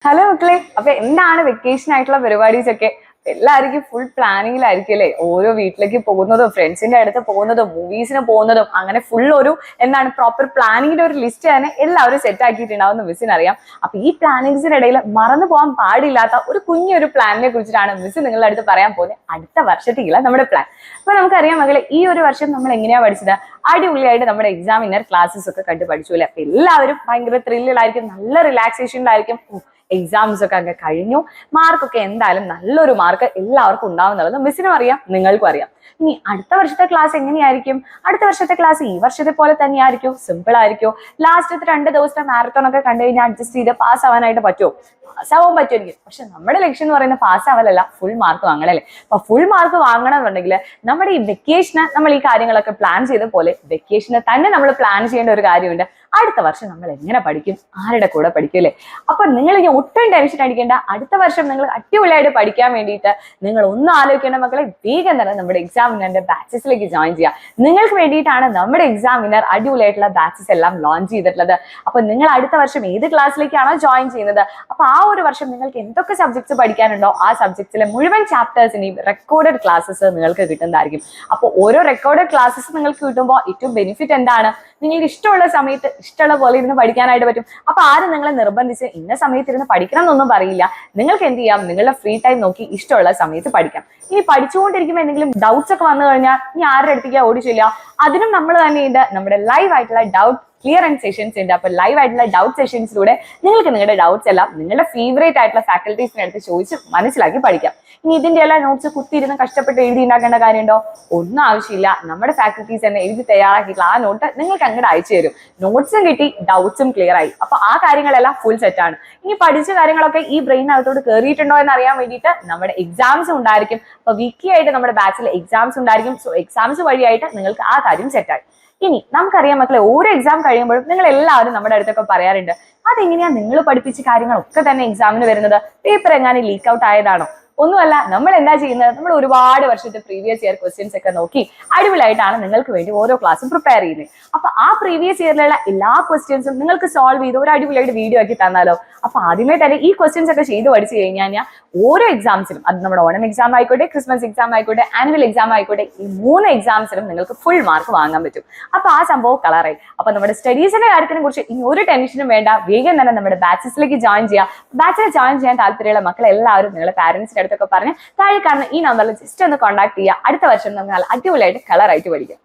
Hello മക്കളെ, അപ്പൊ എന്താണ് വെക്കേഷൻ ആയിട്ടുള്ള പരിപാടീസ് ഒക്കെ? എല്ലാവർക്കും ഫുൾ പ്ലാനിങ്ങിലായിരിക്കും അല്ലേ? ഓരോ വീട്ടിലേക്ക് പോകുന്നതും ഫ്രണ്ട്സിന്റെ അടുത്ത് പോകുന്നതും മൂവീസിന് പോകുന്നതും അങ്ങനെ ഫുൾ ഒരു പ്രോപ്പർ പ്ലാനിങ്ങിന്റെ ഒരു ലിസ്റ്റ് തന്നെ എല്ലാവരും സെറ്റ് ആക്കിയിട്ടുണ്ടാവുന്ന മിസ്സിന് അറിയാം. അപ്പൊ ഈ പ്ലാനിങ്സിനിടയിൽ മറന്നു പോകാൻ പാടില്ലാത്ത ഒരു കുഞ്ഞൊരു പ്ലാനിനെ കുറിച്ചിട്ടാണ് മിസ് നിങ്ങളുടെ അടുത്ത് പറയാൻ പോകുന്നത്. അടുത്ത വർഷത്തേക്കുള്ള നമ്മുടെ പ്ലാൻ. അപ്പൊ നമുക്കറിയാം മകളെ, ഈ ഒരു വർഷം നമ്മൾ എങ്ങനെയാ പഠിച്ചത്? അടിപൊളിയായിട്ട് നമ്മുടെ എക്സാമിനർ ക്ലാസ്സസ് ഒക്കെ കണ്ടു പഠിച്ചു അല്ലെ? അപ്പൊ എല്ലാവരും ഭയങ്കര ത്രില്ലിലായിരിക്കും, നല്ല റിലാക്സേഷനിലായിരിക്കും. എക്സാംസ് ഒക്കെ അങ്ങ് കഴിഞ്ഞു, മാർക്കൊക്കെ എന്തായാലും നല്ലൊരു മാർക്ക് എല്ലാവർക്കും ഉണ്ടാവുന്നുള്ളത് മിസ്സിനും അറിയാം, നിങ്ങൾക്കും അറിയാം. ഇനി അടുത്ത വർഷത്തെ ക്ലാസ് എങ്ങനെയായിരിക്കും? അടുത്ത വർഷത്തെ ക്ലാസ് ഈ വർഷത്തെ പോലെ തന്നെയായിരിക്കും? സിമ്പിൾ ആയിരിക്കും? ലാസ്റ്റത്തെ 2 ദിവസത്തെ മാരത്തോൺ ഒക്കെ കണ്ടു കഴിഞ്ഞാൽ അഡ്ജസ്റ്റ് ചെയ്ത് പാസ് ആവാനായിട്ട് പറ്റുമോ? പാസ് ആവാൻ പറ്റുമെങ്കിൽ. പക്ഷെ നമ്മുടെ ലക്ഷ്യം എന്ന് പറയുന്നത് പാസ് ആവലല്ല, ഫുൾ മാർക്ക് വാങ്ങണല്ലേ. അപ്പൊ ഫുൾ മാർക്ക് വാങ്ങണമെന്നുണ്ടെങ്കിൽ നമ്മുടെ ഈ വെക്കേഷന് നമ്മൾ ഈ കാര്യങ്ങളൊക്കെ പ്ലാൻ ചെയ്ത പോലെ വെക്കേഷന് തന്നെ നമ്മൾ പ്ലാൻ ചെയ്യേണ്ട ഒരു കാര്യമുണ്ട്. അടുത്ത വർഷം നമ്മൾ എങ്ങനെ പഠിക്കും, ആരുടെ കൂടെ പഠിക്കും അല്ലേ? അപ്പൊ നിങ്ങൾ ഇനി ഒട്ടും ടെൻഷൻ അടിക്കേണ്ട. അടുത്ത വർഷം നിങ്ങൾ അടിപൊളിയായിട്ട് പഠിക്കാൻ വേണ്ടിയിട്ട് നിങ്ങൾ ഒന്നും ആലോചിക്കേണ്ട മക്കളെ, വേഗം തന്നെ നമ്മുടെ എക്സാമിനറിന്റെ ബാച്ചസിലേക്ക് ജോയിൻ ചെയ്യുക. നിങ്ങൾക്ക് വേണ്ടിയിട്ടാണ് നമ്മുടെ എക്സാമിനർ അടിപൊളിയായിട്ടുള്ള ബാച്ചസ് എല്ലാം ലോഞ്ച് ചെയ്തിട്ടുള്ളത്. അപ്പൊ നിങ്ങൾ അടുത്ത വർഷം ഏത് ക്ലാസ്സിലേക്കാണോ ജോയിൻ ചെയ്യുന്നത്, അപ്പൊ ആ ഒരു വർഷം നിങ്ങൾക്ക് എന്തൊക്കെ സബ്ജക്ട്സ് പഠിക്കാനുണ്ടോ ആ സബ്ജക്ട്സിലെ മുഴുവൻ ചാപ്റ്റേഴ്സിനെയും റെക്കോർഡഡ് ക്ലാസ്സസ് നിങ്ങൾക്ക് കിട്ടുന്നതായിരിക്കും. അപ്പോൾ ഓരോ റെക്കോർഡഡ് ക്ലാസ്സസ് നിങ്ങൾക്ക് കിട്ടുമ്പോൾ ഏറ്റവും ബെനിഫിറ്റ് എന്താണ്? നിങ്ങൾക്ക് ഇഷ്ടമുള്ള സമയത്ത് ഇഷ്ടമുള്ള പോലെ ഇരുന്ന് പഠിക്കാനായിട്ട് പറ്റും. അപ്പൊ ആരും നിങ്ങളെ നിർബന്ധിച്ച് ഇന്ന സമയത്ത് ഇരുന്ന് പഠിക്കണം എന്നൊന്നും പറയില്ല. നിങ്ങൾക്ക് എന്ത് ചെയ്യാം, നിങ്ങളുടെ ഫ്രീ ടൈം നോക്കി ഇഷ്ടമുള്ള സമയത്ത് പഠിക്കാം. ഇനി പഠിച്ചുകൊണ്ടിരിക്കുമ്പോൾ എന്തെങ്കിലും ഡൗട്ട്സ് ഒക്കെ വന്നു കഴിഞ്ഞാൽ ഇനി ആരുടെ അടുത്തേക്ക് ഓടിച്ചില്ല, അതിനും നമ്മൾ തന്നെയുണ്ട്. നമ്മുടെ ലൈവ് ആയിട്ടുള്ള ഡൗട്ട് ക്ലിയറൻസ് സെഷൻസ് ഉണ്ട്. അപ്പൊ ലൈവ് ആയിട്ടുള്ള ഡൗട്ട് സെഷൻസിലൂടെ നിങ്ങൾക്ക് നിങ്ങളുടെ ഡൗട്ട്സ് എല്ലാം നിങ്ങളുടെ ഫേവറേറ്റ് ആയിട്ടുള്ള ഫാക്കൽറ്റീസിനെ അടുത്ത് ചോദിച്ച് മനസ്സിലാക്കി പഠിക്കാം. ഇനി ഇതിന്റെ എല്ലാം നോട്ട്സ് കുത്തിയിരുന്ന് കഷ്ടപ്പെട്ട് എഴുതി ഉണ്ടാക്കേണ്ട കാര്യമുണ്ടോ? ഒന്നും ആവശ്യമില്ല. നമ്മുടെ ഫാക്കൽറ്റീസ് തന്നെ എഴുതി തയ്യാറാക്കിയിട്ടുള്ള ആ നോട്ട് നിങ്ങൾക്ക് അങ്ങോട്ട് അയച്ചു തരും. നോട്ട്സും കിട്ടി, ഡൗട്ട്സും ക്ലിയർ ആയി. അപ്പൊ ആ കാര്യങ്ങളെല്ലാം ഫുൾ സെറ്റ് ആണ്. ഇനി പഠിച്ച കാര്യങ്ങളൊക്കെ ഈ ബ്രെയിനകത്തോട് കയറിയിട്ടുണ്ടോ എന്ന് അറിയാൻ വേണ്ടിയിട്ട് നമ്മുടെ എക്സാംസ് ഉണ്ടായിരിക്കും. അപ്പൊ വീക്ക്ലി ആയിട്ട് നമ്മുടെ ബാച്ചിൽ എക്സാംസ് ഉണ്ടായിരിക്കും. സോ എക്സാംസ് വഴിയായിട്ട് നിങ്ങൾക്ക് ആ കാര്യം സെറ്റായി. ഇനി നമുക്കറിയാം മക്കളെ, ഓരോ എക്സാം കഴിയുമ്പോഴും നിങ്ങൾ എല്ലാവരും നമ്മുടെ അടുത്തൊക്കെ പറയാറുണ്ട്, അതെങ്ങനെയാ നിങ്ങൾ പഠിപ്പിച്ച കാര്യങ്ങളൊക്കെ തന്നെ എക്സാമിന് വരുന്നത്? പേപ്പർ എങ്ങാനും ലീക്ക് ഔട്ട് ആയതാണോ? ഒന്നുമല്ല. നമ്മൾ എന്താ ചെയ്യുന്നത്, നമ്മൾ ഒരുപാട് വർഷത്തെ പ്രീവിയസ് ഇയർ ക്വസ്റ്റ്യൻസ് ഒക്കെ നോക്കി അടിപൊളിയായിട്ടാണ് നിങ്ങൾക്ക് വേണ്ടി ഓരോ ക്ലാസ്സും പ്രിപ്പയർ ചെയ്യുന്നത്. അപ്പൊ ആ പ്രീവിയസ് ഇയറിലുള്ള എല്ലാ ക്വസ്റ്റ്യൻസും നിങ്ങൾക്ക് സോൾവ് ചെയ്ത് ഒരു അടിപൊളിയായിട്ട് വീഡിയോ ആക്കി തന്നാലോ? അപ്പൊ ആദ്യമേ തന്നെ ഈ ക്വസ്റ്റ്യൻസ് ഒക്കെ ചെയ്ത് പഠിച്ചു കഴിഞ്ഞാൽ ഓരോ എക്സാംസിനും, അത് നമ്മുടെ ഓണം എക്സാം ആയിക്കോട്ടെ, ക്രിസ്മസ് എക്സാം ആയിക്കോട്ടെ, ആനുവൽ എക്സാം ആയിക്കോട്ടെ, ഈ 3 എക്സാംസിനും നിങ്ങൾക്ക് ഫുൾ മാർക്ക് വാങ്ങാൻ പറ്റും. അപ്പൊ ആ സംഭവം കളറായി. അപ്പൊ നമ്മുടെ സ്റ്റഡീസിന്റെ കാര്യത്തിനെ കുറിച്ച് ഇനി ഒരു ടെൻഷനും വേണ്ട. വേഗം തന്നെ നമ്മുടെ ബാച്ചസിലേക്ക് ജോയിൻ ചെയ്യാം. ബാച്ചിൽ ജോയിൻ ചെയ്യാൻ താല്പര്യമുള്ള മക്കളെ എല്ലാവരും നിങ്ങളുടെ പാരന്റ്സിന്റെ അടുത്തൊക്കെ പറഞ്ഞ് താഴെ കാണുന്ന ഈ നമ്പറിൽ ജസ്റ്റ് ഒന്ന് കോൺടാക്ട് ചെയ്യുക. അടുത്ത വർഷം നമുക്ക് നല്ല അടിപൊളിയായിട്ട് കളറായിട്ട് പഠിക്കാം.